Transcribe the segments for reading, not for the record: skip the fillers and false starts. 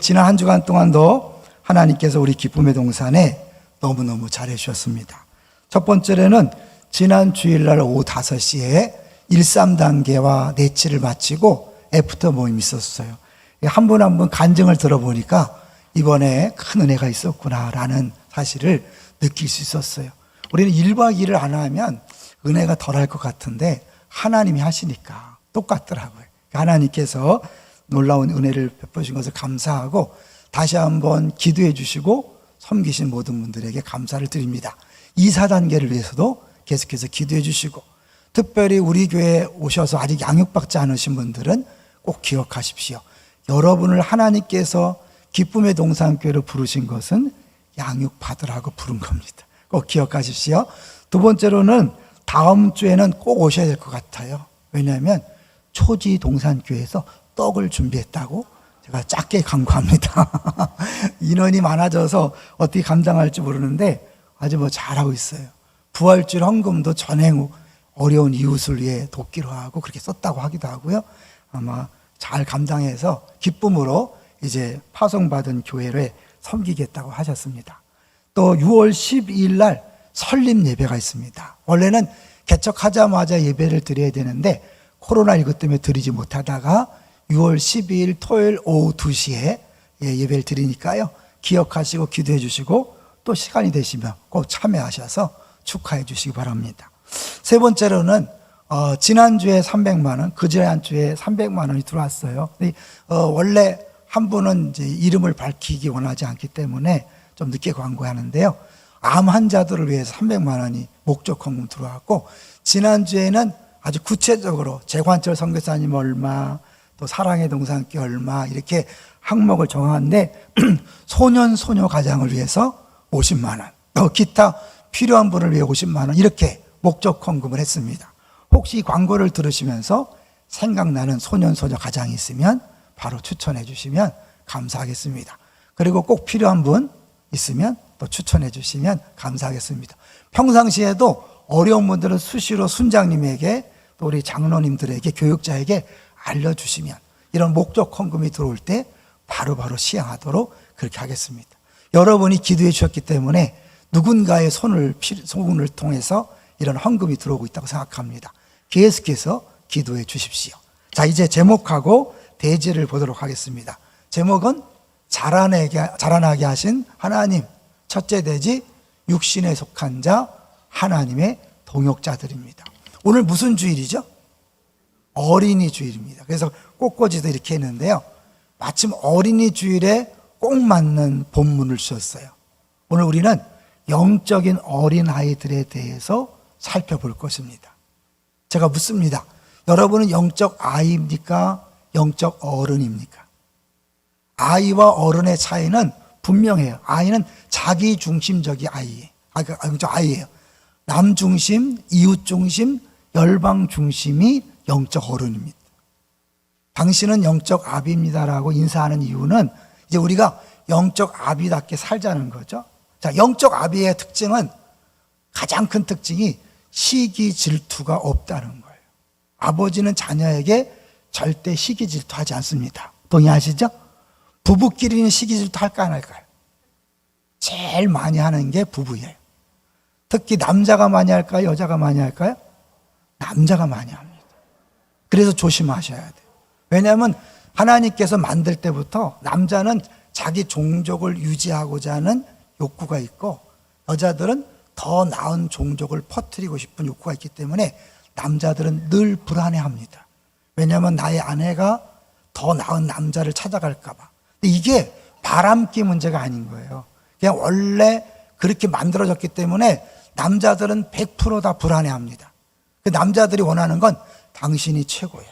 지난 한 주간 동안도 하나님께서 우리 기쁨의 동산에 너무너무 잘해 주셨습니다. 첫 번째로는 지난 주일날 오후 5시에 13단계와 내치를 마치고 애프터 모임이 있었어요. 한 분 한 분 간증을 들어보니까 이번에 큰 은혜가 있었구나라는 사실을 느낄 수 있었어요. 우리는 1박 2일을 안 하면 은혜가 덜할 것 같은데 하나님이 하시니까 똑같더라고요. 하나님께서 놀라운 은혜를 베푸신 것을 감사하고 다시 한번 기도해 주시고 섬기신 모든 분들에게 감사를 드립니다. 2, 4단계를 위해서도 계속해서 기도해 주시고, 특별히 우리 교회에 오셔서 아직 양육받지 않으신 분들은 꼭 기억하십시오. 여러분을 하나님께서 기쁨의 동산교회로 부르신 것은 양육받으라고 부른 겁니다. 꼭 기억하십시오. 두 번째로는 다음 주에는 꼭 오셔야 될 것 같아요. 왜냐하면 초지 동산교회에서 떡을 준비했다고 제가 작게 광고합니다. 인원이 많아져서 어떻게 감당할지 모르는데 아주 잘하고 있어요. 부활주일 헌금도 전행 후 어려운 이웃을 위해 돕기로 하고 그렇게 썼다고 하기도 하고요. 아마 잘 감당해서 기쁨으로 이제 파송받은 교회를 섬기겠다고 하셨습니다. 또 6월 12일 날 설립 예배가 있습니다. 원래는 개척하자마자 예배를 드려야 되는데 코로나19 때문에 드리지 못하다가 6월 12일 토요일 오후 2시에 예배를 드리니까요. 기억하시고 기도해 주시고 또 시간이 되시면 꼭 참여하셔서 축하해 주시기 바랍니다. 세 번째로는 지난주에 300만 원, 그지난주에 300만 원이 들어왔어요. 원래 한 분은 이제 이름을 밝히기 원하지 않기 때문에 좀 늦게 광고하는데요. 암 환자들을 위해서 300만 원이 목적 헌금 들어왔고, 지난주에는 아주 구체적으로 재관철 선교사님 얼마, 또 사랑의 동산교회 얼마 이렇게 항목을 정하는데 소년 소녀 가장을 위해서 50만 원, 또 기타 필요한 분을 위해 50만 원 이렇게 목적 헌금을 했습니다. 혹시 이 광고를 들으시면서 생각나는 소년 소녀 가장이 있으면 바로 추천해 주시면 감사하겠습니다. 그리고 꼭 필요한 분 있으면 또 추천해 주시면 감사하겠습니다. 평상시에도 어려운 분들은 수시로 순장님에게 또 우리 장로님들에게 교육자에게 알려주시면 이런 목적 헌금이 들어올 때 바로바로 시행하도록 그렇게 하겠습니다. 여러분이 기도해 주셨기 때문에 누군가의 손을 통해서 이런 헌금이 들어오고 있다고 생각합니다. 계속해서 기도해 주십시오. 자, 이제 제목하고 대지를 보도록 하겠습니다. 제목은 자라나게 하신 하나님. 첫째 대지, 육신에 속한 자, 하나님의 동역자들입니다. 오늘 무슨 주일이죠? 어린이 주일입니다. 그래서 꽃꽂이도 이렇게 했는데요. 마침 어린이 주일에 꼭 맞는 본문을 주셨어요. 오늘 우리는 영적인 어린아이들에 대해서 살펴볼 것입니다. 제가 묻습니다. 여러분은 영적 아이입니까? 영적 어른입니까? 아이와 어른의 차이는 분명해요. 아이는 자기 중심적인 아이예요. 남 중심, 이웃 중심, 열방 중심이 영적 어른입니다. 당신은 영적 아비입니다라고 인사하는 이유는 이제 우리가 영적 아비답게 살자는 거죠. 자, 영적 아비의 특징은, 가장 큰 특징이 시기 질투가 없다는 거예요. 아버지는 자녀에게 절대 시기 질투하지 않습니다. 동의하시죠? 부부끼리는 시기 질투 할까 안 할까요? 제일 많이 하는 게 부부예요. 특히 남자가 많이 할까요? 여자가 많이 할까요? 남자가 많이 합니다. 그래서 조심하셔야 돼요. 왜냐하면 하나님께서 만들 때부터 남자는 자기 종족을 유지하고자 하는 욕구가 있고, 여자들은 더 나은 종족을 퍼뜨리고 싶은 욕구가 있기 때문에 남자들은 늘 불안해합니다. 왜냐하면 나의 아내가 더 나은 남자를 찾아갈까 봐. 근데 이게 바람기 문제가 아닌 거예요. 그냥 원래 그렇게 만들어졌기 때문에 남자들은 100% 다 불안해합니다. 그 남자들이 원하는 건 당신이 최고야.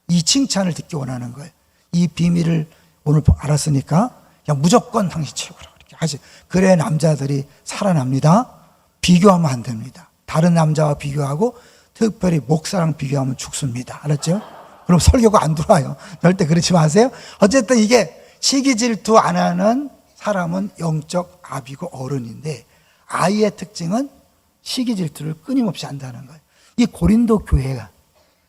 이 칭찬을 듣기 원하는 거예요. 이 비밀을 오늘 알았으니까 그냥 무조건 당신 최고라고 이렇게 하지. 그래 남자들이 살아납니다. 비교하면 안 됩니다. 다른 남자와 비교하고 특별히 목사랑 비교하면 죽습니다. 알았죠? 그럼 설교가 안 들어와요. 절대 그러지 마세요. 어쨌든 이게 시기 질투 안 하는 사람은 영적 아비고 어른인데, 아이의 특징은 시기 질투를 끊임없이 한다는 거예요. 이 고린도 교회가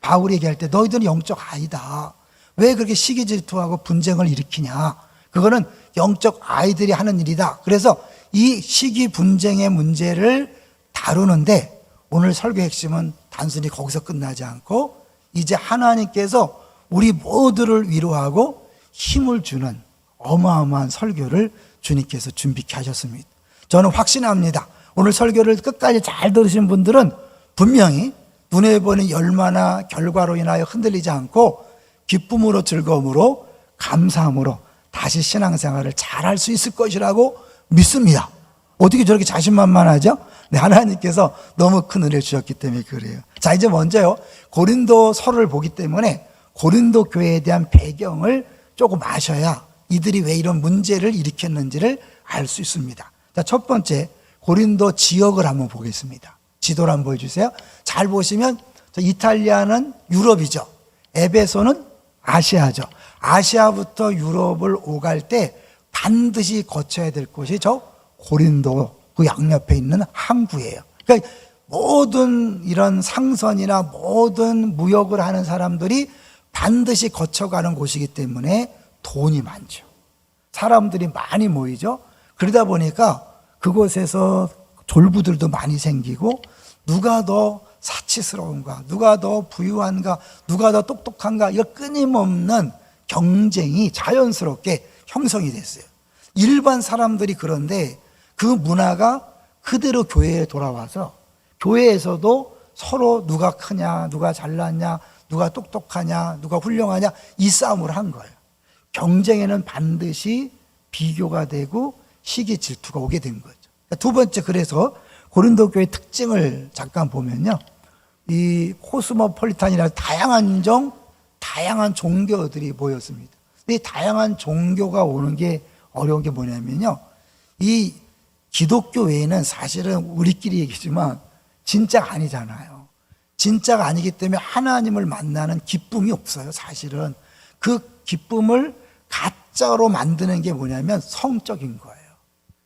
바울이 얘기할 때 너희들은 영적 아이다. 왜 그렇게 시기 질투하고 분쟁을 일으키냐? 그거는 영적 아이들이 하는 일이다. 그래서 이 시기 분쟁의 문제를 다루는데 오늘 설교의 핵심은 단순히 거기서 끝나지 않고 이제 하나님께서 우리 모두를 위로하고 힘을 주는 어마어마한 설교를 주님께서 준비케 하셨습니다. 저는 확신합니다. 오늘 설교를 끝까지 잘 들으신 분들은 분명히 눈에 보이는 열마나 결과로 인하여 흔들리지 않고 기쁨으로 즐거움으로 감사함으로 다시 신앙생활을 잘할 수 있을 것이라고 믿습니다. 어떻게 저렇게 자신만만하죠? 네, 하나님께서 너무 큰 은혜를 주셨기 때문에 그래요. 자, 이제 먼저요, 고린도서를 보기 때문에 고린도 교회에 대한 배경을 조금 아셔야 이들이 왜 이런 문제를 일으켰는지를 알 수 있습니다. 자, 첫 번째 고린도 지역을 한번 보겠습니다. 지도를 한번 보여주세요. 잘 보시면 이탈리아는 유럽이죠. 에베소는 아시아죠. 아시아부터 유럽을 오갈 때 반드시 거쳐야 될 곳이 저 고린도 그 양옆에 있는 항구예요. 그러니까 모든 이런 상선이나 모든 무역을 하는 사람들이 반드시 거쳐가는 곳이기 때문에 돈이 많죠. 사람들이 많이 모이죠. 그러다 보니까 그곳에서 졸부들도 많이 생기고 누가 더 사치스러운가, 누가 더 부유한가, 누가 더 똑똑한가, 이거 끊임없는 경쟁이 자연스럽게 형성이 됐어요. 일반 사람들이 그런데 그 문화가 그대로 교회에 돌아와서 교회에서도 서로 누가 크냐, 누가 잘났냐, 누가 똑똑하냐, 누가 훌륭하냐, 이 싸움을 한 거예요. 경쟁에는 반드시 비교가 되고 시기 질투가 오게 된 거죠. 두 번째, 그래서 고린도 교회의 특징을 잠깐 보면요, 이 코스모폴리탄이라 다양한 다양한 종교들이 모였습니다. 이 다양한 종교가 오는 게 어려운 게 뭐냐면요, 이 기독교 외에는 사실은 우리끼리 얘기지만 진짜가 아니잖아요. 진짜가 아니기 때문에 하나님을 만나는 기쁨이 없어요. 사실은 그 기쁨을 가짜로 만드는 게 뭐냐면 성적인 거예요.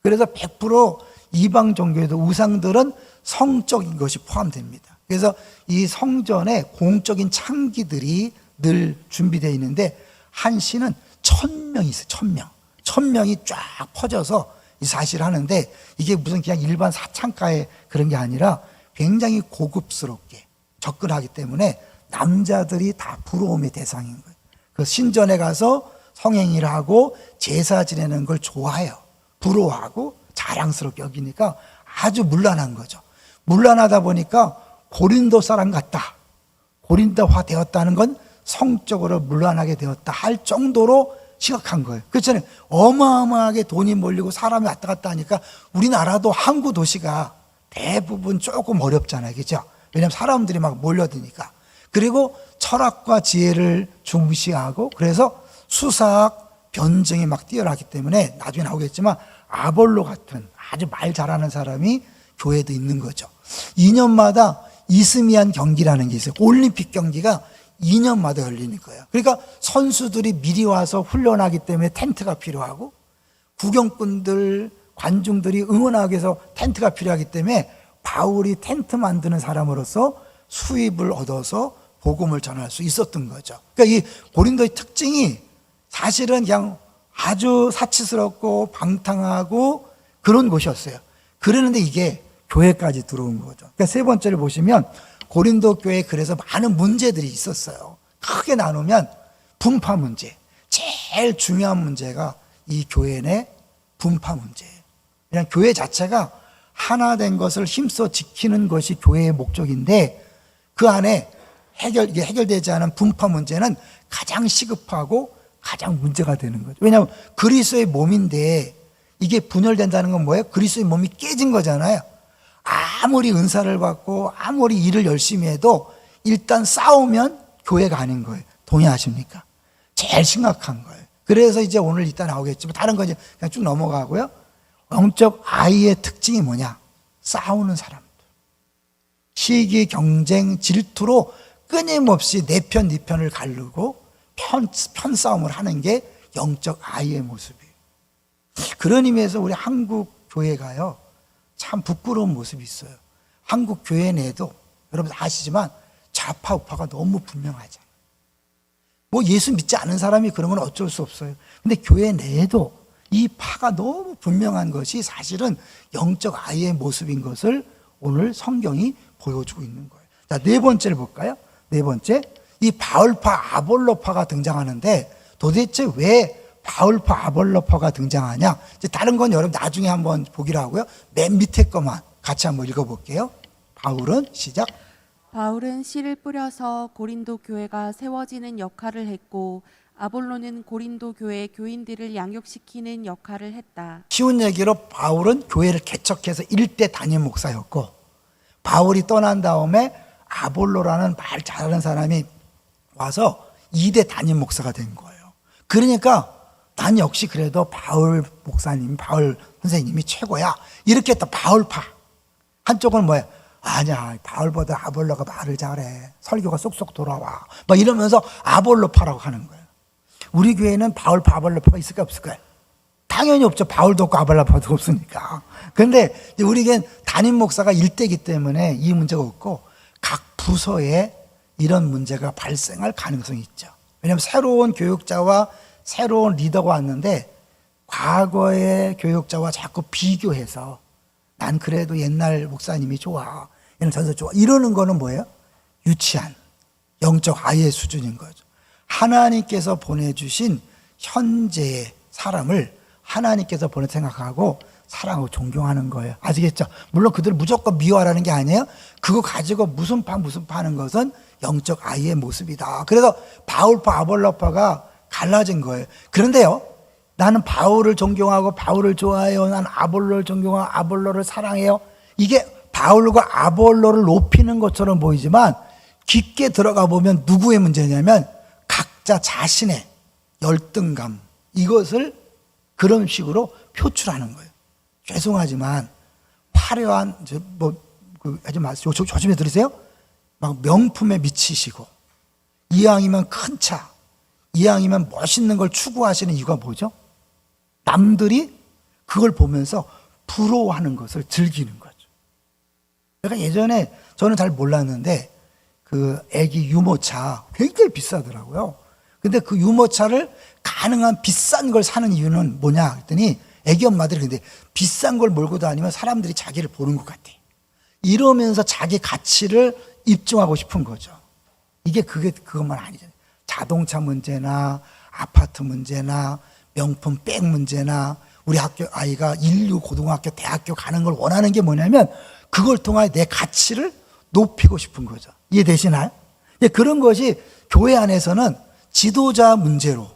그래서 100% 이방 종교에도 우상들은 성적인 것이 포함됩니다. 그래서 이 성전에 공적인 창기들이 늘 준비되어 있는데 한 시는 1000명이 있어요. 1000명. 1000명이 쫙 퍼져서 이 사실을 하는데 이게 무슨 그냥 일반 사창가의 그런 게 아니라 굉장히 고급스럽게 접근하기 때문에 남자들이 다 부러움의 대상인 거예요. 그 신전에 가서 성행위를 하고 제사 지내는 걸 좋아해요. 부러워하고 자랑스럽게 여기니까 아주 문란한 거죠. 문란하다 보니까 고린도 사람 같다, 고린도화 되었다는 건 성적으로 문란하게 되었다 할 정도로 심각한 거예요. 그렇잖아요. 어마어마하게 돈이 몰리고 사람이 왔다 갔다 하니까 우리나라도 항구 도시가 대부분 조금 어렵잖아요. 그렇죠? 왜냐하면 사람들이 막 몰려드니까. 그리고 철학과 지혜를 중시하고 그래서 수사학 변증이 막 뛰어나기 때문에 나중에 나오겠지만 아볼로 같은 아주 말 잘하는 사람이 교회도 있는 거죠. 2년마다 이스미안 경기라는 게 있어요. 올림픽 경기가 2년마다 열리는 거예요. 그러니까 선수들이 미리 와서 훈련하기 때문에 텐트가 필요하고 구경꾼들, 관중들이 응원하기 위해서 텐트가 필요하기 때문에 바울이 텐트 만드는 사람으로서 수입을 얻어서 복음을 전할 수 있었던 거죠. 그러니까 이 고린도의 특징이 사실은 그냥 아주 사치스럽고 방탕하고 그런 곳이었어요. 그러는데 이게 교회까지 들어온 거죠. 그러니까 세 번째를 보시면 고린도 교회에 그래서 많은 문제들이 있었어요. 크게 나누면 분파 문제. 제일 중요한 문제가 이 교회 내 분파 문제예요. 그냥 교회 자체가 하나 된 것을 힘써 지키는 것이 교회의 목적인데 그 안에 이게 해결되지 않은 분파 문제는 가장 시급하고 가장 문제가 되는 거죠. 왜냐하면 그리스도의 몸인데 이게 분열된다는 건 뭐예요? 그리스도의 몸이 깨진 거잖아요. 아무리 은사를 받고 아무리 일을 열심히 해도 일단 싸우면 교회가 아닌 거예요. 동의하십니까? 제일 심각한 거예요. 그래서 이제 오늘 이따 나오겠지만 다른 거 이제 그냥 쭉 넘어가고요. 영적 아이의 특징이 뭐냐? 싸우는 사람들. 시기, 경쟁, 질투로 끊임없이 내 편, 네 편을 가르고 편싸움을 하는 게 영적 아이의 모습이에요. 그런 의미에서 우리 한국 교회가요, 참 부끄러운 모습이 있어요. 한국 교회 내에도 여러분 아시지만 좌파 우파가 너무 분명하잖아요. 뭐 예수 믿지 않은 사람이 그런 건 어쩔 수 없어요. 근데 교회 내에도 이 파가 너무 분명한 것이 사실은 영적 아이의 모습인 것을 오늘 성경이 보여주고 있는 거예요. 자, 네 번째를 볼까요? 네 번째, 이 바울파, 아볼로파가 등장하는데 도대체 왜 바울파, 아볼로파가 등장하냐? 이제 다른 건 여러분 나중에 한번 보기로 하고요. 맨 밑에 것만 같이 한번 읽어볼게요. 바울은 시작. 바울은 씨를 뿌려서 고린도 교회가 세워지는 역할을 했고 아볼로는 고린도 교회 교인들을 양육시키는 역할을 했다. 쉬운 얘기로 바울은 교회를 개척해서 1대 담임 목사였고 바울이 떠난 다음에 아볼로라는 말 잘하는 사람이 와서 2대 담임 목사가 된 거예요. 그러니까 난 역시 그래도 바울 목사님, 바울 선생님이 최고야. 이렇게 또 바울파. 한쪽은 뭐야? 아니야, 바울보다 아볼로가 말을 잘해. 설교가 쏙쏙 돌아와. 막 이러면서 아볼로파라고 하는 거예요. 우리 교회는 바울파, 아볼로파가 있을까 없을까요? 당연히 없죠. 바울도 없고 아볼로파도 없으니까. 근데 우리 교회는 담임 목사가 1대이기 때문에 이 문제가 없고 각 부서에 이런 문제가 발생할 가능성이 있죠. 왜냐하면 새로운 교육자와 새로운 리더가 왔는데 과거의 교육자와 자꾸 비교해서 난 그래도 옛날 목사님이 좋아, 얘는 전서 좋아, 이러는 거는 뭐예요? 유치한 영적 아이의 수준인 거죠. 하나님께서 보내주신 현재의 사람을 하나님께서 보내 생각하고 사랑하고 존경하는 거예요. 아시겠죠? 물론 그들을 무조건 미워하라는 게 아니에요. 그거 가지고 무슨 파 하는 것은 영적 아이의 모습이다. 그래서 바울파, 아볼로파가 갈라진 거예요. 그런데요, 나는 바울을 존경하고 바울을 좋아해요. 난 아볼로를 존경하고 아볼로를 사랑해요. 이게 바울과 아볼로를 높이는 것처럼 보이지만 깊게 들어가 보면 누구의 문제냐면 각자 자신의 열등감, 이것을 그런 식으로 표출하는 거예요. 죄송하지만 화려한 하지 마세요. 조심해 들으세요. 막 명품에 미치시고 이왕이면 큰 차, 이왕이면 멋있는 걸 추구하시는 이유가 뭐죠? 남들이 그걸 보면서 부러워하는 것을 즐기는 거죠. 그러니까 예전에 저는 잘 몰랐는데 그 애기 유모차 굉장히 비싸더라고요. 근데 그 유모차를 가능한 비싼 걸 사는 이유는 뭐냐 했더니 애기 엄마들이 근데 비싼 걸 몰고 다니면 사람들이 자기를 보는 것 같아. 이러면서 자기 가치를 입증하고 싶은 거죠. 이게 그것만 아니잖아요. 자동차 문제나 아파트 문제나 명품 백 문제나 우리 학교 아이가 인류 고등학교 대학교 가는 걸 원하는 게 뭐냐면 그걸 통해 내 가치를 높이고 싶은 거죠. 이해되시나요? 그런 것이 교회 안에서는 지도자 문제로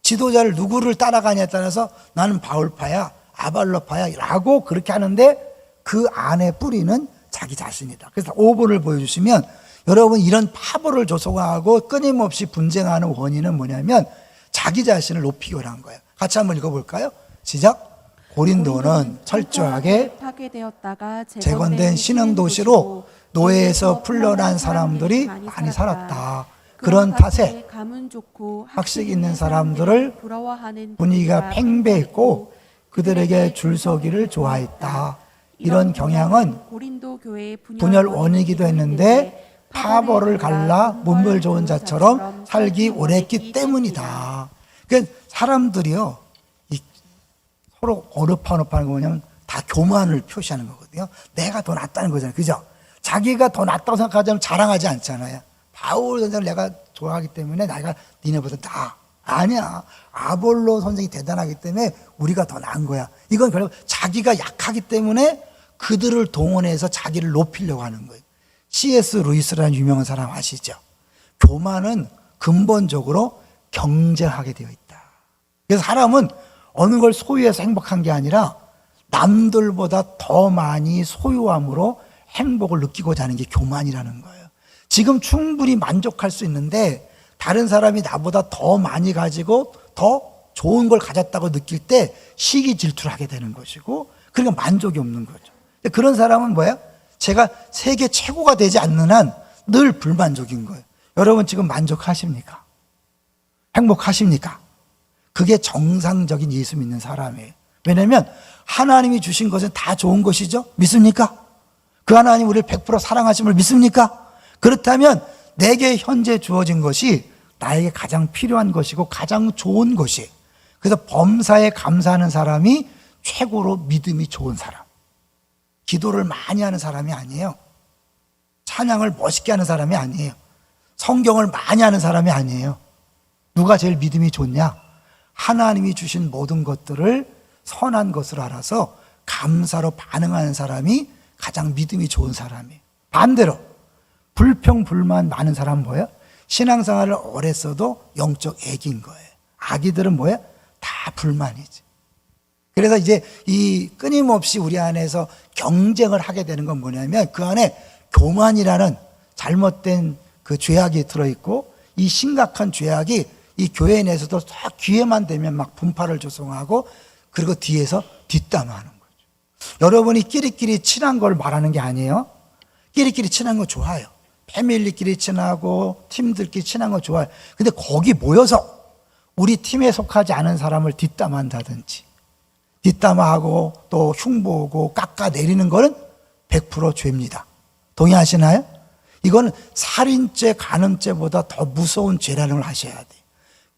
지도자를 누구를 따라가냐에 따라서 나는 바울파야 아볼로파야 라고 그렇게 하는데 그 안에 뿌리는 자기 자신이다. 그래서 5번을 보여주시면 여러분 이런 파벌을 조성하고 끊임없이 분쟁하는 원인은 뭐냐면 자기 자신을 높이기 원한 거예요. 같이 한번 읽어볼까요? 시작. 고린도는 철저하게 파괴되었다가 재건된 신흥도시로 노예에서 풀려난 사람들이 많이 살았다. 그런 탓에 가문 좋고 학식 있는 사람들을 부러워하는 분위기가 팽배했고 그들에게 줄서기를 좋아했다. 이런 경향은 고린도 교회의 분열 원이기도 했는데 파벌을 갈라 문물 좋은 자처럼 살기 원했기 때문이다. 그러니까 사람들이요, 서로 어렵하는 거 뭐냐면 다 교만을 표시하는 거거든요. 내가 더 낫다는 거잖아요. 그죠? 자기가 더 낫다고 생각하자면 자랑하지 않잖아요. 바울 선생을 내가 좋아하기 때문에 내가 니네보다 나. 아니야. 아볼로 선생이 대단하기 때문에 우리가 더 나은 거야. 이건 결국 자기가 약하기 때문에 그들을 동원해서 자기를 높이려고 하는 거예요. C.S. 루이스라는 유명한 사람 아시죠? 교만은 근본적으로 경쟁하게 되어 있다. 그래서 사람은 어느 걸 소유해서 행복한 게 아니라 남들보다 더 많이 소유함으로 행복을 느끼고자 하는 게 교만이라는 거예요. 지금 충분히 만족할 수 있는데 다른 사람이 나보다 더 많이 가지고 더 좋은 걸 가졌다고 느낄 때 시기 질투를 하게 되는 것이고 그러니까 만족이 없는 거죠. 그런 사람은 뭐예요? 제가 세계 최고가 되지 않는 한 늘 불만족인 거예요. 여러분 지금 만족하십니까? 행복하십니까? 그게 정상적인 예수 믿는 사람이에요. 왜냐하면 하나님이 주신 것은 다 좋은 것이죠. 믿습니까? 그 하나님 우리를 100% 사랑하심을 믿습니까? 그렇다면 내게 현재 주어진 것이 나에게 가장 필요한 것이고 가장 좋은 것이. 그래서 범사에 감사하는 사람이 최고로 믿음이 좋은 사람. 기도를 많이 하는 사람이 아니에요. 찬양을 멋있게 하는 사람이 아니에요. 성경을 많이 하는 사람이 아니에요. 누가 제일 믿음이 좋냐? 하나님이 주신 모든 것들을 선한 것을 알아서 감사로 반응하는 사람이 가장 믿음이 좋은 사람이에요. 반대로 불평불만 많은 사람은 뭐예요? 신앙생활을 오래 써도 영적 애기인 거예요. 아기들은 뭐예요? 다 불만이지. 그래서 이제 이 끊임없이 우리 안에서 경쟁을 하게 되는 건 뭐냐면 그 안에 교만이라는 잘못된 그 죄악이 들어있고 이 심각한 죄악이 이 교회 내에서도 딱 기회만 되면 막 분파를 조성하고 그리고 뒤에서 뒷담화하는 거죠. 여러분이 끼리끼리 친한 걸 말하는 게 아니에요. 끼리끼리 친한 거 좋아요. 패밀리끼리 친하고 팀들끼리 친한 거 좋아요. 근데 거기 모여서 우리 팀에 속하지 않은 사람을 뒷담한다든지 뒷담화하고 또 흉보고 깎아내리는 거는 100% 죄입니다. 동의하시나요? 이거는 살인죄, 간음죄보다 더 무서운 죄라는 걸 아셔야 돼요.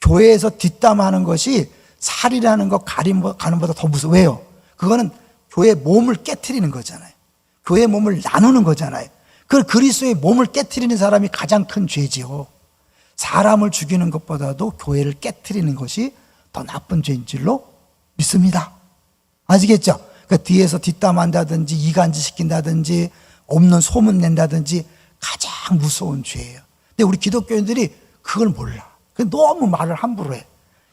교회에서 뒷담화하는 것이 살이라는 거 간음보다 더 무서워요. 왜요? 그거는 교회의 몸을 깨트리는 거잖아요. 교회의 몸을 나누는 거잖아요. 그 그리스도의 몸을 깨트리는 사람이 가장 큰 죄지요. 사람을 죽이는 것보다도 교회를 깨트리는 것이 더 나쁜 죄인 줄로 믿습니다. 아시겠죠? 그러니까 뒤에서 뒷담한다든지 이간질 시킨다든지 없는 소문 낸다든지 가장 무서운 죄예요. 근데 우리 기독교인들이 그걸 몰라. 너무 말을 함부로 해.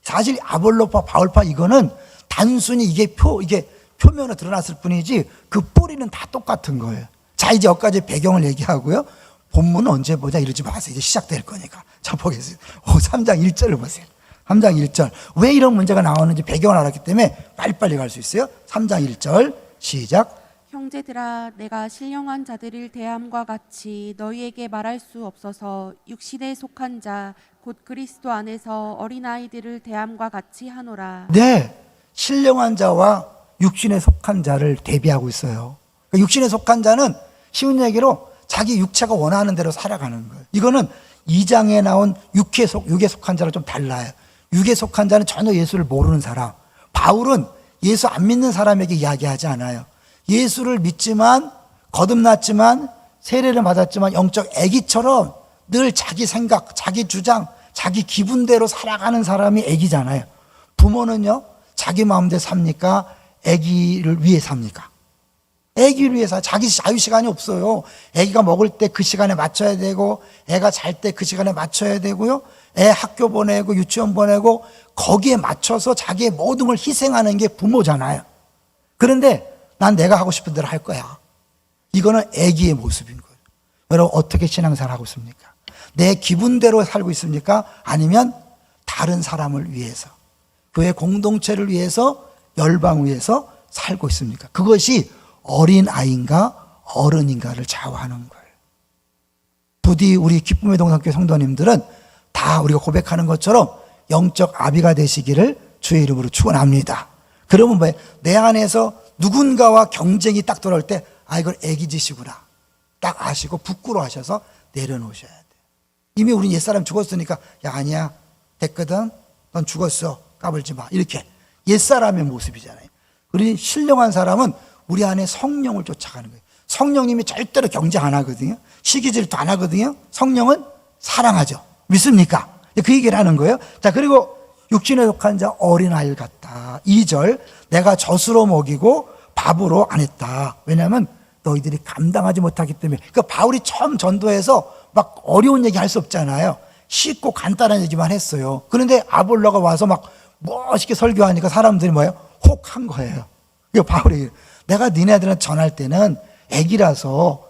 사실 아볼로파, 바울파 이거는 단순히 이게 표면으로 드러났을 뿐이지 그 뿌리는 다 똑같은 거예요. 자, 이제 여기까지 배경을 얘기하고요. 본문은 언제 보자 이러지 마세요. 이제 시작될 거니까. 자, 보겠습니다. 3장 1절을 보세요. 3장 1절. 왜 이런 문제가 나오는지 배경을 알았기 때문에 빨리빨리 갈 수 있어요. 3장 1절 시작. 형제들아, 내가 신령한 자들을 대함과 같이 너희에게 말할 수 없어서 육신에 속한 자 곧 그리스도 안에서 어린아이들을 대함과 같이 하노라. 네, 신령한 자와 육신에 속한 자를 대비하고 있어요. 그러니까 육신에 속한 자는 쉬운 얘기로 자기 육체가 원하는 대로 살아가는 거예요. 이거는 2장에 나온 육에 속한 자랑 좀 달라요. 육에 속한 자는 전혀 예수를 모르는 사람. 바울은 예수 안 믿는 사람에게 이야기하지 않아요. 예수를 믿지만 거듭났지만 세례를 받았지만 영적 애기처럼 늘 자기 생각, 자기 주장, 자기 기분대로 살아가는 사람이 애기잖아요. 부모는요, 자기 마음대로 삽니까? 애기를 위해 삽니까? 애기를 위해서 자기 자유 시간이 없어요. 애기가 먹을 때 그 시간에 맞춰야 되고 애가 잘 때 그 시간에 맞춰야 되고요. 애 학교 보내고 유치원 보내고 거기에 맞춰서 자기의 모든 걸 희생하는 게 부모잖아요. 그런데 난 내가 하고 싶은 대로 할 거야. 이거는 애기의 모습인 거예요. 여러분 어떻게 신앙생활 하고 있습니까? 내 기분대로 살고 있습니까? 아니면 다른 사람을 위해서 교회 공동체를 위해서 열방 위해서 살고 있습니까? 그것이 어린아이인가 어른인가를 좌우하는 거예요. 부디 우리 기쁨의 동산교회 성도님들은 다 우리가 고백하는 것처럼 영적 아비가 되시기를 주의 이름으로 축원합니다. 그러면 뭐예요? 내 안에서 누군가와 경쟁이 딱 돌아올 때 이걸 애기짓이구나 딱 아시고 부끄러워하셔서 내려놓으셔야 돼요. 이미 우린 옛사람 죽었으니까 야 아니야 됐거든 넌 죽었어 까불지 마 이렇게 옛사람의 모습이잖아요. 우리 신령한 사람은 우리 안에 성령을 쫓아가는 거예요. 성령님이 절대로 경쟁 안 하거든요. 시기질도 안 하거든요. 성령은 사랑하죠. 믿습니까? 그 얘기를 하는 거예요. 자, 그리고 육신에 속한 자 어린아이 같다. 2절 내가 젖으로 먹이고 밥으로 안 했다. 왜냐하면 너희들이 감당하지 못하기 때문에. 그러니까 바울이 처음 전도해서 막 어려운 얘기 할 수 없잖아요. 쉽고 간단한 얘기만 했어요. 그런데 아볼로가 와서 막 멋있게 설교하니까 사람들이 뭐예요? 혹한 거예요. 그러니까 바울이 내가 니네들은 전할 때는 애기라서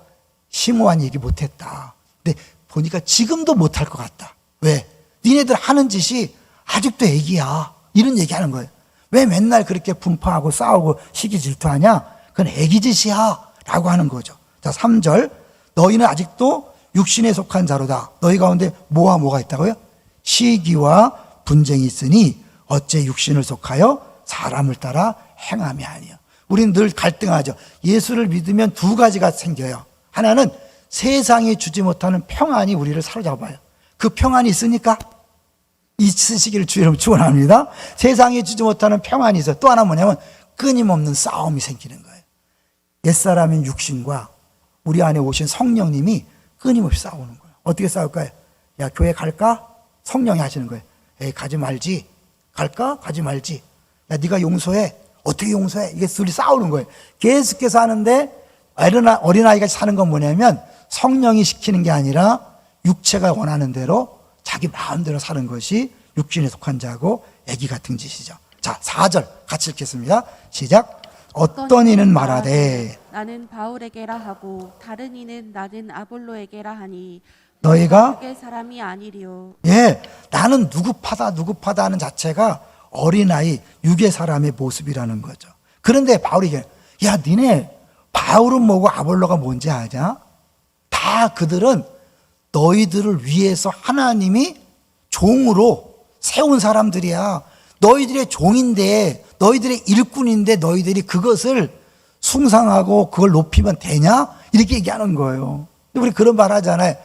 심오한 얘기 못했다. 근데 보니까 지금도 못할 것 같다. 왜? 니네들 하는 짓이 아직도 애기야. 이런 얘기하는 거예요. 왜 맨날 그렇게 분파하고 싸우고 시기 질투하냐? 그건 애기 짓이야 라고 하는 거죠. 자, 3절 너희는 아직도 육신에 속한 자로다. 너희 가운데 뭐가 있다고요? 시기와 분쟁이 있으니 어째 육신을 속하여 사람을 따라 행함이 아니요. 우리는 늘 갈등하죠. 예수를 믿으면 두 가지가 생겨요. 하나는 세상이 주지 못하는 평안이 우리를 사로잡아요. 그 평안이 있으니까 있으시기를 주의로 축원합니다. 세상에 주지 못하는 평안이 있어요. 또 하나 뭐냐면 끊임없는 싸움이 생기는 거예요. 옛사람인 육신과 우리 안에 오신 성령님이 끊임없이 싸우는 거예요. 어떻게 싸울까요? 야, 교회 갈까? 성령이 하시는 거예요. 에이, 가지 말지. 갈까? 가지 말지. 야, 네가 용서해. 어떻게 용서해? 이게 둘이 싸우는 거예요. 계속해서 하는데 어린아이가 사는 건 뭐냐면 성령이 시키는 게 아니라 육체가 원하는 대로 자기 마음대로 사는 것이 육신에 속한 자고 애기 같은 짓이죠. 자, 4절 같이 읽겠습니다. 시작. 어떤 이는 말하되 나는 바울에게라 하고 다른 이는 나는 아볼로에게라 하니 너희가 그의 사람이 아니리요. 예, 나는 누구파다 하는 자체가 어린아이 육의 사람의 모습이라는 거죠. 그런데 바울이 얘기해요. 야, 니네 바울은 뭐고 아볼로가 뭔지 아냐? 다 그들은 너희들을 위해서 하나님이 종으로 세운 사람들이야. 너희들의 종인데, 너희들의 일꾼인데 너희들이 그것을 숭상하고 그걸 높이면 되냐? 이렇게 얘기하는 거예요. 우리 그런 말 하잖아요.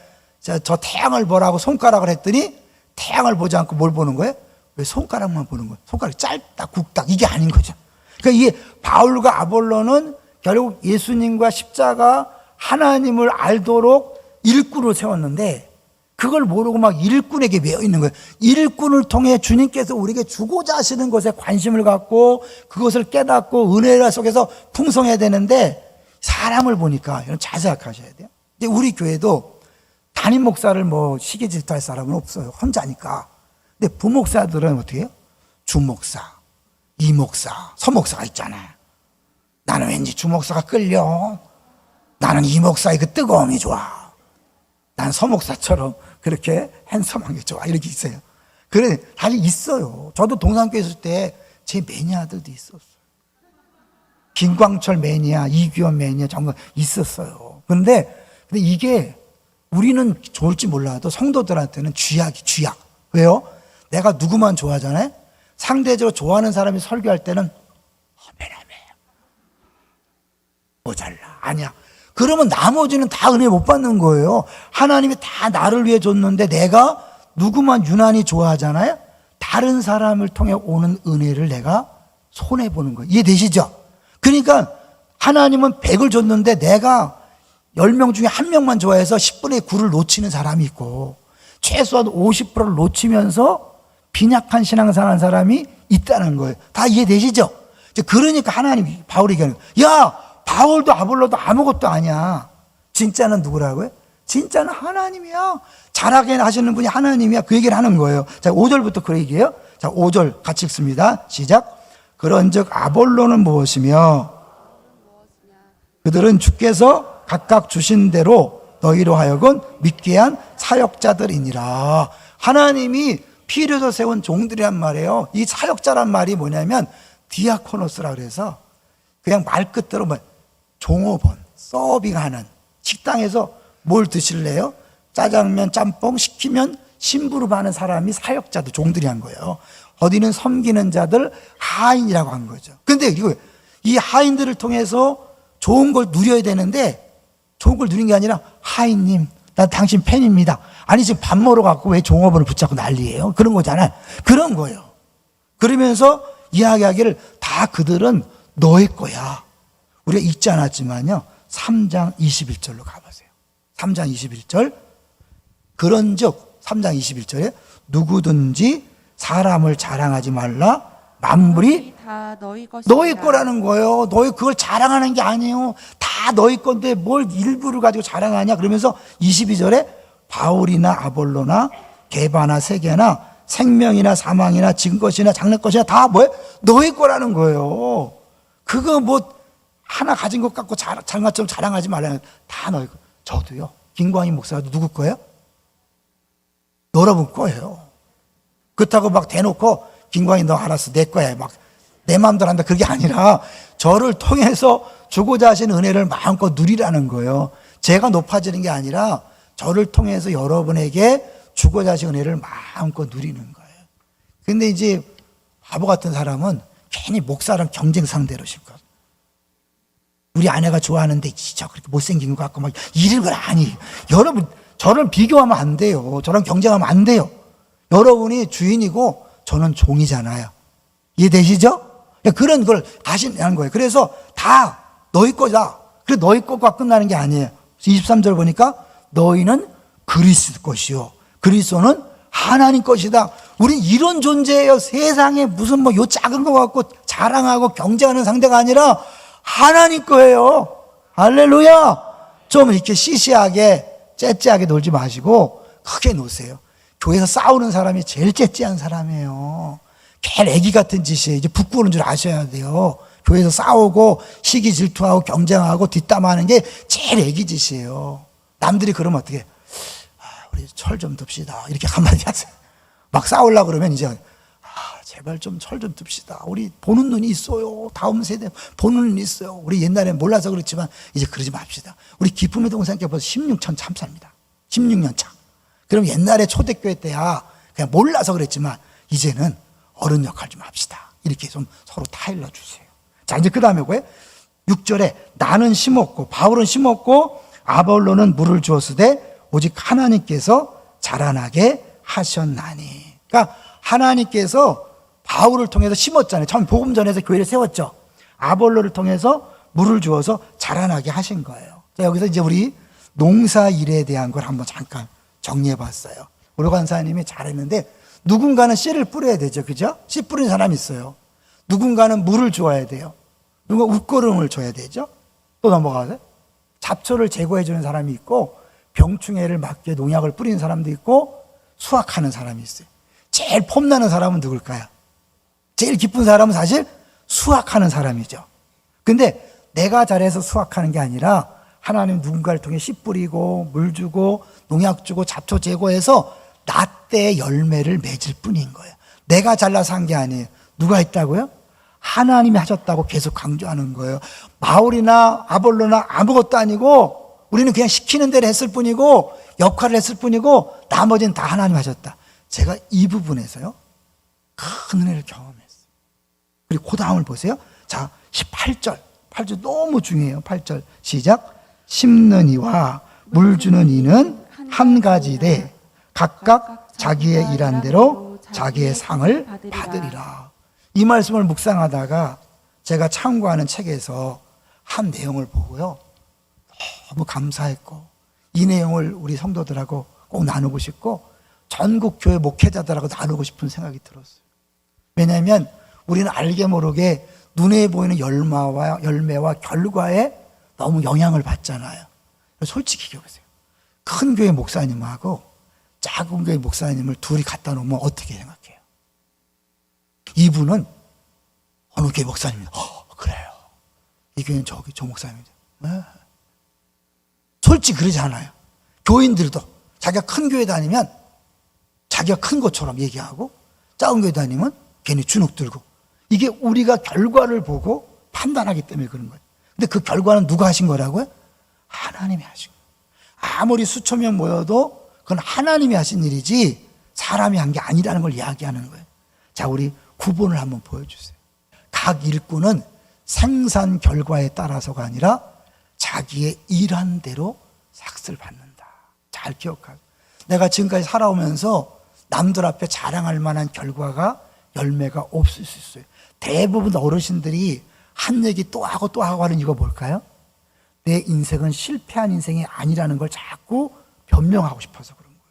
저 태양을 보라고 손가락을 했더니 태양을 보지 않고 뭘 보는 거예요? 왜 손가락만 보는 거예요? 손가락이 짧다, 굵다, 이게 아닌 거죠. 그러니까 이게 바울과 아볼로는 결국 예수님과 십자가 하나님을 알도록 일꾼을 세웠는데 그걸 모르고 막 일꾼에게 매여 있는 거예요. 일꾼을 통해 주님께서 우리에게 주고자 하시는 것에 관심을 갖고 그것을 깨닫고 은혜 속에서 풍성해야 되는데 사람을 보니까 이런 잘 생각하셔야 돼요. 근데 우리 교회도 담임 목사를 뭐 시기 질투할 사람은 없어요. 혼자니까. 근데 부목사들은 어떻게 해요? 주목사, 이목사, 서목사가 있잖아요. 나는 왠지 주목사가 끌려. 나는 이목사의 그 뜨거움이 좋아. 난 서목사처럼 그렇게 핸섬한 게 좋아. 이렇게 있어요. 그래, 다들 있어요. 저도 동산교회 있을 때 제 매니아들도 있었어요. 김광철 매니아, 이규현 매니아 정말 있었어요. 근데 이게 우리는 좋을지 몰라도 성도들한테는 쥐약. 왜요? 내가 누구만 좋아하잖아요? 상대적으로 좋아하는 사람이 설교할 때는 허매라매. 모자라. 아니야. 그러면 나머지는 다 은혜 못 받는 거예요. 하나님이 다 나를 위해 줬는데 내가 누구만 유난히 좋아하잖아요? 다른 사람을 통해 오는 은혜를 내가 손해보는 거예요. 이해되시죠? 그러니까 하나님은 100을 줬는데 내가 10명 중에 1명만 좋아해서 10분의 9를 놓치는 사람이 있고 최소한 50%를 놓치면서 빈약한 신앙생활 하는 사람이 있다는 거예요. 다 이해되시죠? 그러니까 하나님이 바울이 얘기하는 거예요. 야, 바울도 아볼로도 아무것도 아니야. 진짜는 누구라고요? 진짜는 하나님이야. 잘하게 하시는 분이 하나님이야. 그 얘기를 하는 거예요. 자, 5절부터 그 얘기예요. 자, 5절 같이 읽습니다. 시작. 그런즉 아볼로는 무엇이며 그들은 주께서 각각 주신 대로 너희로 하여금 믿게 한 사역자들이니라. 하나님이 필요해서 세운 종들이란 말이에요. 이 사역자란 말이 뭐냐면 디아코노스라 그래서 그냥 말 그대로 뭐 종업원, 서빙하는 식당에서 뭘 드실래요? 짜장면, 짬뽕 시키면 심부름 하는 사람이 사역자들, 종들이 한 거예요. 어디는 섬기는 자들, 하인이라고 한 거죠. 근데 이거 이 하인들을 통해서 좋은 걸 누려야 되는데 좋은 걸 누린 게 아니라 하인님, 난 당신 팬입니다. 아니 지금 밥 먹으러 갔고 왜 종업원을 붙잡고 난리예요? 그런 거잖아요. 그런 거예요. 그러면서 이야기하기를 다 그들은 너의 거야. 우리가 읽지 않았지만요. 3장 21절로 가보세요. 3장 21절. 그런즉 3장 21절에 누구든지 사람을 자랑하지 말라. 만물이 다 너희 것이다. 너희 거라는 거예요. 너희 그걸 자랑하는 게 아니에요. 다 너희 건데 뭘 일부를 가지고 자랑하냐. 그러면서 22절에 바울이나 아볼로나 게바나 세게나 생명이나 사망이나 지금 것이나 장래 것이나 다 뭐예요? 너희 거라는 거예요. 그거 뭐 하나 가진 것 갖고 장난처럼 자랑하지 말라는 다 너희 거. 저도요. 김광희 목사도 누구 거예요? 여러분 거예요. 그렇다고 막 대놓고 김광희 너 알았어 내 거야 막 내 마음대로 한다 그게 아니라 저를 통해서 주고자 하시는 은혜를 마음껏 누리라는 거예요. 제가 높아지는 게 아니라 저를 통해서 여러분에게 주고자 하시는 은혜를 마음껏 누리는 거예요. 근데 이제 바보 같은 사람은 괜히 목사랑 경쟁 상대로 실컷 우리 아내가 좋아하는데 진짜 그렇게 못생긴 것 같고 막 이런 건 아니에요. 여러분 저랑 비교하면 안 돼요. 저랑 경쟁하면 안 돼요. 여러분이 주인이고 저는 종이잖아요. 이해되시죠? 그런 걸 아시는 거예요. 그래서 다 너희 거다. 그래 너희 것과 끝나는 게 아니에요. 23절 보니까 너희는 그리스도 것이요 그리스도는 하나님 것이다. 우리 이런 존재예요. 세상에 무슨 뭐 요 작은 거 갖고 자랑하고 경쟁하는 상대가 아니라 하나님 거예요. 할렐루야. 좀 이렇게 시시하게 째째하게 놀지 마시고 크게 노세요. 교회에서 싸우는 사람이 제일 째째한 사람이에요. 걔 애기 같은 짓이에요. 이제 부끄러운 줄 아셔야 돼요. 교회에서 싸우고 시기 질투하고 경쟁하고 뒷담화하는 게 제일 애기 짓이에요. 남들이 그러면 어떻게 우리 철 좀 듭시다 이렇게 한마디 하세요. 막 싸우려고 그러면 이제 제발 좀 철 좀 듭시다. 우리 보는 눈이 있어요. 다음 세대 보는 눈이 있어요. 우리 옛날에 몰라서 그렇지만 이제 그러지 맙시다. 우리 기쁨의 동산께 벌써 16년 참사입니다. 16년 차. 그럼 옛날에 초대교회 때야 그냥 몰라서 그랬지만 이제는 어른 역할 좀 합시다. 이렇게 좀 서로 타일러 주세요. 자, 이제 그 다음에 뭐예요? 6절에 나는 심었고 바울은 심었고 아볼로는 물을 주었으되 오직 하나님께서 자라나게 하셨나니. 그러니까 하나님께서 바울을 통해서 심었잖아요. 처음 복음 전에서 교회를 세웠죠. 아볼로를 통해서 물을 주어서 자라나게 하신 거예요. 자, 여기서 이제 우리 농사 일에 대한 걸 한번 잠깐 정리해 봤어요. 우리 간사님이 잘했는데 누군가는 씨를 뿌려야 되죠. 그죠? 씨 뿌리는 사람이 있어요. 누군가는 물을 주어야 돼요. 누군가 웃거름을 줘야 되죠. 또 넘어가세요. 잡초를 제거해 주는 사람이 있고 병충해를 막기 위해 농약을 뿌리는 사람도 있고 수확하는 사람이 있어요. 제일 폼나는 사람은 누굴까요? 제일 기쁜 사람은 사실 수확하는 사람이죠. 근데 내가 잘해서 수확하는 게 아니라 하나님 누군가를 통해 씨 뿌리고 물 주고 농약 주고 잡초 제거해서 나 때 열매를 맺을 뿐인 거예요. 내가 잘나서 한 게 아니에요. 누가 했다고요? 하나님이 하셨다고 계속 강조하는 거예요. 바울이나 아볼로나 아무것도 아니고 우리는 그냥 시키는 대로 했을 뿐이고 역할을 했을 뿐이고 나머지는 다 하나님 하셨다. 제가 이 부분에서요 큰 은혜를 경험했어요. 그리고 그 다음을 보세요. 자, 18절 너무 중요해요. 8절 시작. 심는 이와 물 주는 이는 한 가지되 각각 자기의 일한 대로 자기의 상을 받으리라. 이 말씀을 묵상하다가 제가 참고하는 책에서 한 내용을 보고요 너무 감사했고 이 내용을 우리 성도들하고 꼭 나누고 싶고 전국 교회 목회자들하고 나누고 싶은 생각이 들었어요. 왜냐하면 우리는 알게 모르게 눈에 보이는 열매와 결과에 너무 영향을 받잖아요. 솔직히 얘기해보세요. 큰 교회 목사님하고 작은 교회 목사님을 둘이 갖다 놓으면 어떻게 생각해요? 이분은 어느 교회 목사님이다. 그래요. 이 교회는 저 목사님이다. 네. 솔직히 그러지 않아요. 교인들도 자기가 큰 교회 다니면 자기가 큰 것처럼 얘기하고 작은 교회 다니면 괜히 주눅 들고 이게 우리가 결과를 보고 판단하기 때문에 그런 거예요. 근데 그 결과는 누가 하신 거라고요? 하나님이 하신 거예요. 아무리 수천 명 모여도 그건 하나님이 하신 일이지 사람이 한 게 아니라는 걸 이야기하는 거예요. 자, 우리 구본을 한번 보여주세요. 각 일꾼은 생산 결과에 따라서가 아니라 자기의 일한 대로 삭슬 받는다. 잘 기억하고. 내가 지금까지 살아오면서 남들 앞에 자랑할 만한 결과가 열매가 없을 수 있어요. 대부분 어르신들이 한 얘기 또 하고 하는 이유가 뭘까요? 내 인생은 실패한 인생이 아니라는 걸 자꾸 변명하고 싶어서 그런 거예요.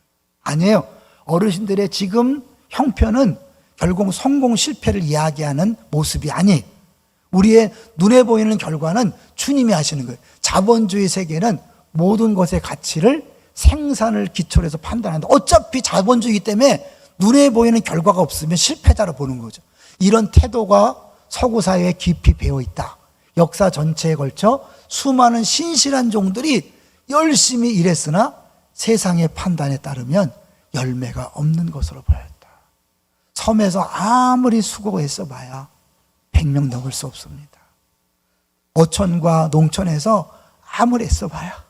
아니에요. 어르신들의 지금 형편은 결국 성공 실패를 이야기하는 모습이 아니에요. 우리의 눈에 보이는 결과는 주님이 하시는 거예요. 자본주의 세계는 모든 것의 가치를 생산을 기초로 해서 판단한다. 어차피 자본주의이기 때문에 눈에 보이는 결과가 없으면 실패자로 보는 거죠. 이런 태도가 서구 사회에 깊이 배어 있다. 역사 전체에 걸쳐 수많은 신실한 종들이 열심히 일했으나 세상의 판단에 따르면 열매가 없는 것으로 보였다. 섬에서 아무리 수고했어 봐야 100명 넘을 수 없습니다. 어촌과 농촌에서 아무리 애써 봐야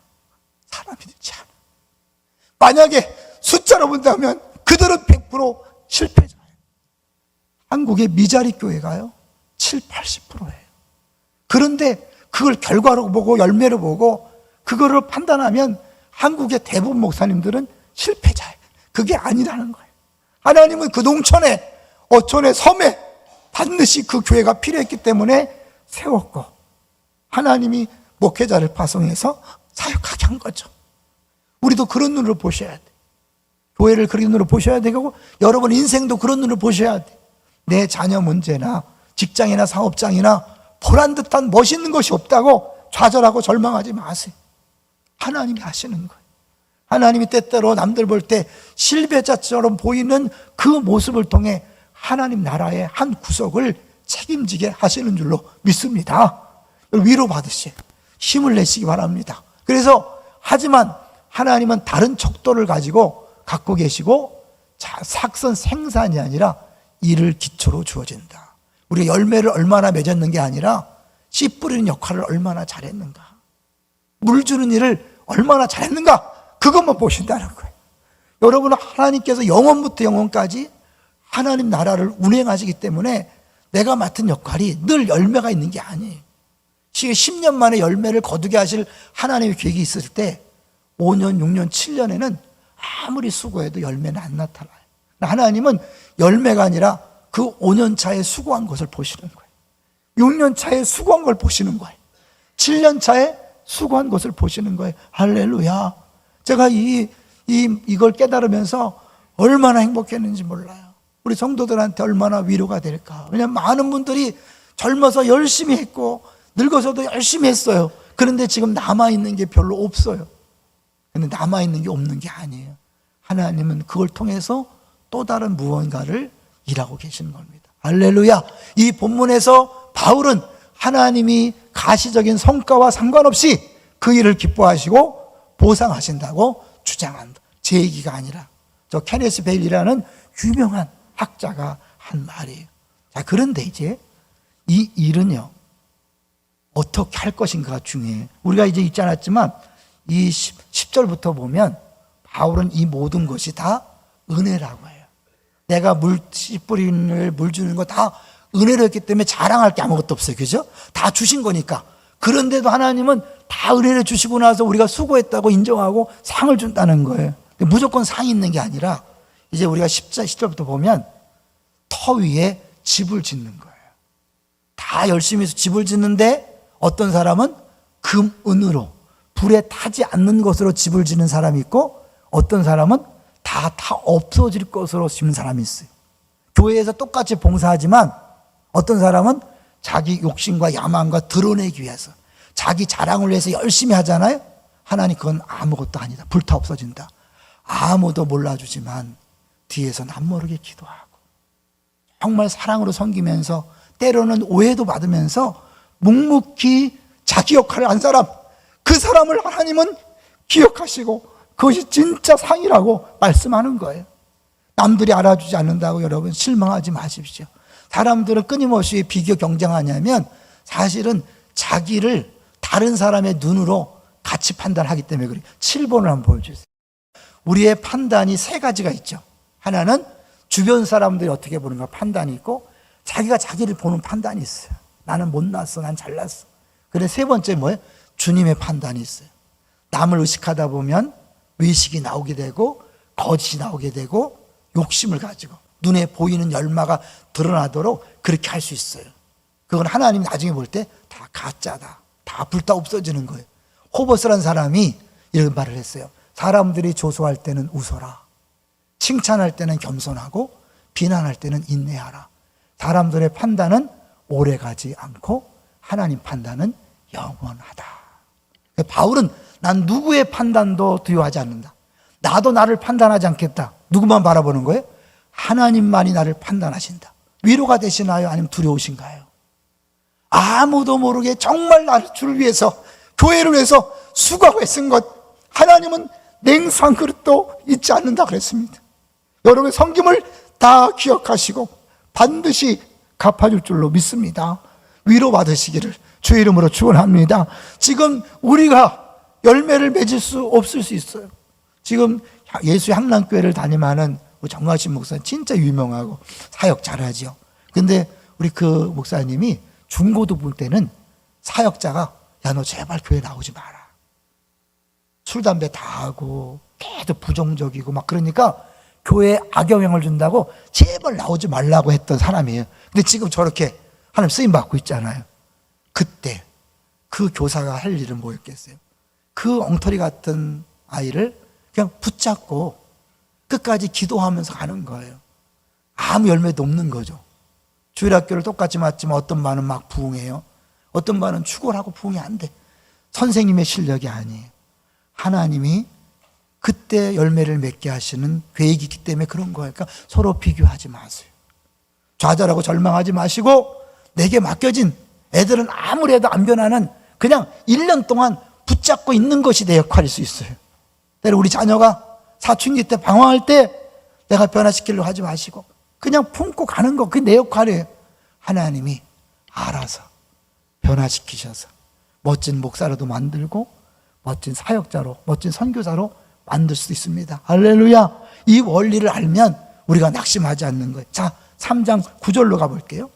사람이 되지 않아. 만약에 숫자로 본다면 그들은 100% 실패자예요. 한국의 미자리 교회가요 7, 80%예요. 그런데 그걸 결과로 보고 열매로 보고 그거를 판단하면 한국의 대부분 목사님들은 실패자예요. 그게 아니라는 거예요. 하나님은 그 농촌에, 어촌에, 섬에 반드시 그 교회가 필요했기 때문에 세웠고, 하나님이 목회자를 파송해서 사역하게 한 거죠. 우리도 그런 눈으로 보셔야 돼. 교회를 그런 눈으로 보셔야 되고, 여러분 인생도 그런 눈으로 보셔야 돼. 내 자녀 문제나 직장이나 사업장이나 보란 듯한 멋있는 것이 없다고 좌절하고 절망하지 마세요. 하나님이 하시는 거예요. 하나님이 때때로 남들 볼 때 실패자처럼 보이는 그 모습을 통해 하나님 나라의 한 구석을 책임지게 하시는 줄로 믿습니다. 위로받으시고 힘을 내시기 바랍니다. 그래서 하지만 하나님은 다른 척도를 갖고 계시고, 삭선 생산이 아니라 이를 기초로 주어진다. 우리가 열매를 얼마나 맺었는 게 아니라 씨 뿌리는 역할을 얼마나 잘했는가, 물 주는 일을 얼마나 잘했는가, 그것만 보신다는 거예요. 여러분은 하나님께서 영원부터 영원까지 하나님 나라를 운행하시기 때문에 내가 맡은 역할이 늘 열매가 있는 게 아니에요. 10년 만에 열매를 거두게 하실 하나님의 계획이 있을 때 5년, 6년, 7년에는 아무리 수고해도 열매는 안 나타나요. 하나님은 열매가 아니라 그 5년 차에 수고한 것을 보시는 거예요. 6년 차에 수고한 걸 보시는 거예요. 7년 차에 수고한 것을 보시는 거예요. 할렐루야. 제가 이걸 깨달으면서 얼마나 행복했는지 몰라요. 우리 성도들한테 얼마나 위로가 될까. 왜냐하면 많은 분들이 젊어서 열심히 했고 늙어서도 열심히 했어요. 그런데 지금 남아있는 게 별로 없어요. 근데 남아있는 게 없는 게 아니에요. 하나님은 그걸 통해서 또 다른 무언가를 일하고 계시는 겁니다. 할렐루야. 이 본문에서 바울은 하나님이 가시적인 성과와 상관없이 그 일을 기뻐하시고 보상하신다고 주장한다. 제 얘기가 아니라 저 케네스 베일이라는 유명한 학자가 한 말이에요. 자, 그런데 이제 이 일은요, 어떻게 할 것인가가 중요해요. 우리가 이제 읽지 않았지만 이 10절부터 보면 바울은 이 모든 것이 다 은혜라고 해요. 내가 씨 뿌리는 물 주는 거 다 은혜로 했기 때문에 자랑할 게 아무것도 없어요. 그죠? 다 주신 거니까. 그런데도 하나님은 다 은혜를 주시고 나서 우리가 수고했다고 인정하고 상을 준다는 거예요. 무조건 상이 있는 게 아니라 이제 우리가 10절부터 보면 터 위에 집을 짓는 거예요. 다 열심히 해서 집을 짓는데 어떤 사람은 금, 은으로 불에 타지 않는 것으로 집을 짓는 사람이 있고, 어떤 사람은 다 없어질 것으로 짓는 사람이 있어요. 교회에서 똑같이 봉사하지만 어떤 사람은 자기 욕심과 야망과 드러내기 위해서 자기 자랑을 위해서 열심히 하잖아요. 하나님 그건 아무것도 아니다. 불타 없어진다. 아무도 몰라주지만 뒤에서 남모르게 기도하고 정말 사랑으로 섬기면서 때로는 오해도 받으면서 묵묵히 자기 역할을 한 사람, 그 사람을 하나님은 기억하시고 그것이 진짜 상이라고 말씀하는 거예요. 남들이 알아주지 않는다고 여러분 실망하지 마십시오. 사람들은 끊임없이 비교 경쟁하냐면 사실은 자기를 다른 사람의 눈으로 같이 판단하기 때문에 그래요. 7번을 한번 보여주세요. 우리의 판단이 세 가지가 있죠. 하나는 주변 사람들이 어떻게 보는가 판단이 있고, 자기가 자기를 보는 판단이 있어요. 나는 못났어, 난 잘났어. 그래, 세 번째 뭐예요? 주님의 판단이 있어요. 남을 의식하다 보면 의식이 나오게 되고 거짓이 나오게 되고 욕심을 가지고 눈에 보이는 열마가 드러나도록 그렇게 할 수 있어요. 그건 하나님이 나중에 볼 때 다 가짜다, 다 불타 없어지는 거예요. 호버스라는 사람이 이런 말을 했어요. 사람들이 조소할 때는 웃어라, 칭찬할 때는 겸손하고 비난할 때는 인내하라. 사람들의 판단은 오래가지 않고 하나님 판단은 영원하다. 바울은 난 누구의 판단도 두려워하지 않는다. 나도 나를 판단하지 않겠다. 누구만 바라보는 거예요? 하나님만이 나를 판단하신다. 위로가 되시나요? 아니면 두려우신가요? 아무도 모르게 정말 나를 위해서, 교회를 위해서 수고하고 애쓴 것, 하나님은 냉수 한 그릇도 잊지 않는다 그랬습니다. 여러분의 섬김을 다 기억하시고 반드시 갚아줄 줄로 믿습니다. 위로받으시기를 주의 이름으로 축원합니다. 지금 우리가 열매를 맺을 수 없을 수 있어요. 지금 예수 향락교회를 담임하는 정화신 목사님 진짜 유명하고 사역 잘하죠. 근데 우리 그 목사님이 중고도 볼 때는 사역자가 야, 너 제발 교회 나오지 마라. 술, 담배 다 하고 계속 부정적이고 막 그러니까 교회에 악영향을 준다고 제발 나오지 말라고 했던 사람이에요. 근데 지금 저렇게 하나님 쓰임 받고 있잖아요. 그때 그 교사가 할 일은 뭐였겠어요? 그 엉터리 같은 아이를 그냥 붙잡고 끝까지 기도하면서 가는 거예요. 아무 열매도 없는 거죠. 주일학교를 똑같이 맞지만 어떤 반은 막 부흥해요. 어떤 반은 축월하고 부흥이 안 돼. 선생님의 실력이 아니에요. 하나님이 그때 열매를 맺게 하시는 계획이 있기 때문에 그런 거예요. 그러니까 서로 비교하지 마세요. 좌절하고 절망하지 마시고 내게 맡겨진 애들은 아무래도 안 변하는 그냥 1년 동안 붙잡고 있는 것이 내 역할일 수 있어요. 때로 우리 자녀가 사춘기 때 방황할 때 내가 변화시키려고 하지 마시고 그냥 품고 가는 거, 그게 내 역할이에요. 하나님이 알아서 변화시키셔서 멋진 목사로도 만들고 멋진 사역자로, 멋진 선교사로 만들 수 있습니다. 할렐루야. 이 원리를 알면 우리가 낙심하지 않는 거예요. 자, 3장 9절로 가볼게요.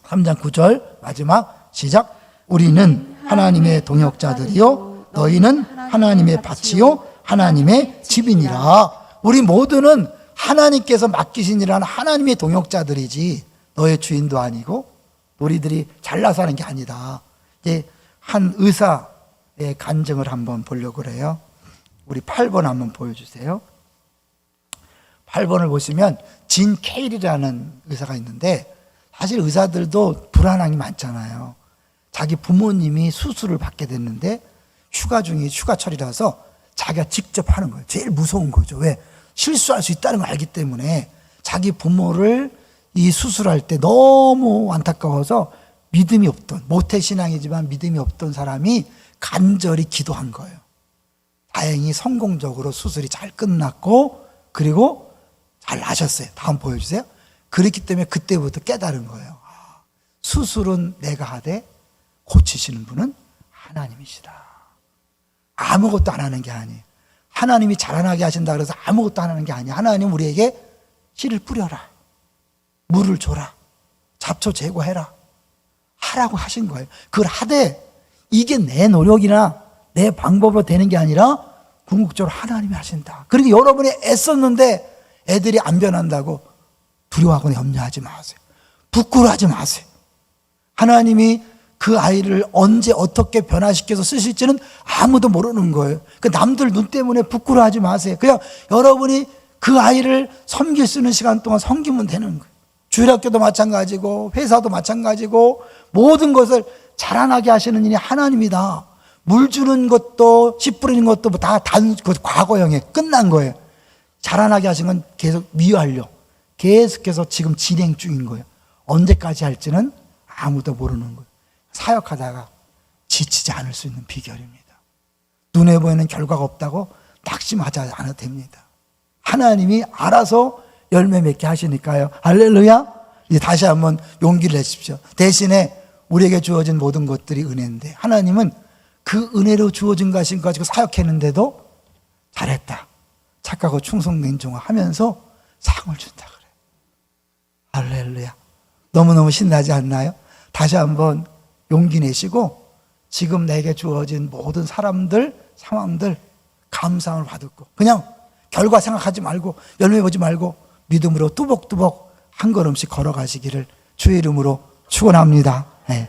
3장 9절 마지막 시작. 우리는 하나님의 동역자들이요 너희는 하나님의 밭이요 하나님의 집이니라. 우리 모두는 하나님께서 맡기신 일하는 하나님의 동역자들이지 너의 주인도 아니고 우리들이 잘나서 하는 게 아니다. 이제 한 의사의 간증을 한번 보려고 그래요. 우리 8번 한번 보여주세요. 8번을 보시면 진 케일이라는 의사가 있는데 사실 의사들도 불안함이 많잖아요. 자기 부모님이 수술을 받게 됐는데 휴가철이라서 자기가 직접 하는 거예요. 제일 무서운 거죠. 왜? 실수할 수 있다는 걸 알기 때문에 자기 부모를 이 수술할 때 너무 안타까워서 믿음이 없던, 모태신앙이지만 믿음이 없던 사람이 간절히 기도한 거예요. 다행히 성공적으로 수술이 잘 끝났고 그리고 잘 나셨어요. 다음 보여주세요. 그렇기 때문에 그때부터 깨달은 거예요. 수술은 내가 하되 고치시는 분은 하나님이시다. 아무것도 안 하는 게 아니에요. 하나님이 자라나게 하신다 그래서 아무것도 안 하는 게 아니에요. 하나님 우리에게 씨를 뿌려라, 물을 줘라, 잡초 제거해라 하라고 하신 거예요. 그걸 하되 이게 내 노력이나 내 방법으로 되는 게 아니라 궁극적으로 하나님이 하신다. 그리고 여러분이 애썼는데 애들이 안 변한다고 두려워하거나 염려하지 마세요. 부끄러워하지 마세요. 하나님이 그 아이를 언제 어떻게 변화시켜서 쓰실지는 아무도 모르는 거예요. 그 남들 눈 때문에 부끄러워하지 마세요. 그냥 여러분이 그 아이를 섬길 수 있는 시간 동안 섬기면 되는 거예요. 주일학교도 마찬가지고 회사도 마찬가지고 모든 것을 자라나게 하시는 일이 하나님이다. 물 주는 것도 씨 뿌리는 것도 다 과거형에 끝난 거예요. 자라나게 하신 건 계속 미완료, 계속해서 지금 진행 중인 거예요. 언제까지 할지는 아무도 모르는 거예요. 사역하다가 지치지 않을 수 있는 비결입니다. 눈에 보이는 결과가 없다고 낙심하지 않아도 됩니다. 하나님이 알아서 열매 맺게 하시니까요. 할렐루야. 이제 다시 한번 용기를 내십시오. 대신에 우리에게 주어진 모든 것들이 은혜인데 하나님은 그 은혜로 주어진 것인 가지고 사역했는데도 잘했다, 착하고 충성맹종하 하면서 상을 준다 그래요. 할렐루야. 너무너무 신나지 않나요? 다시 한번 용기 내시고 지금 내게 주어진 모든 사람들, 상황들 감사함을 받고 그냥 결과 생각하지 말고 열매 보지 말고 믿음으로 뚜벅뚜벅 한 걸음씩 걸어가시기를 주의 이름으로 축원합니다. 네.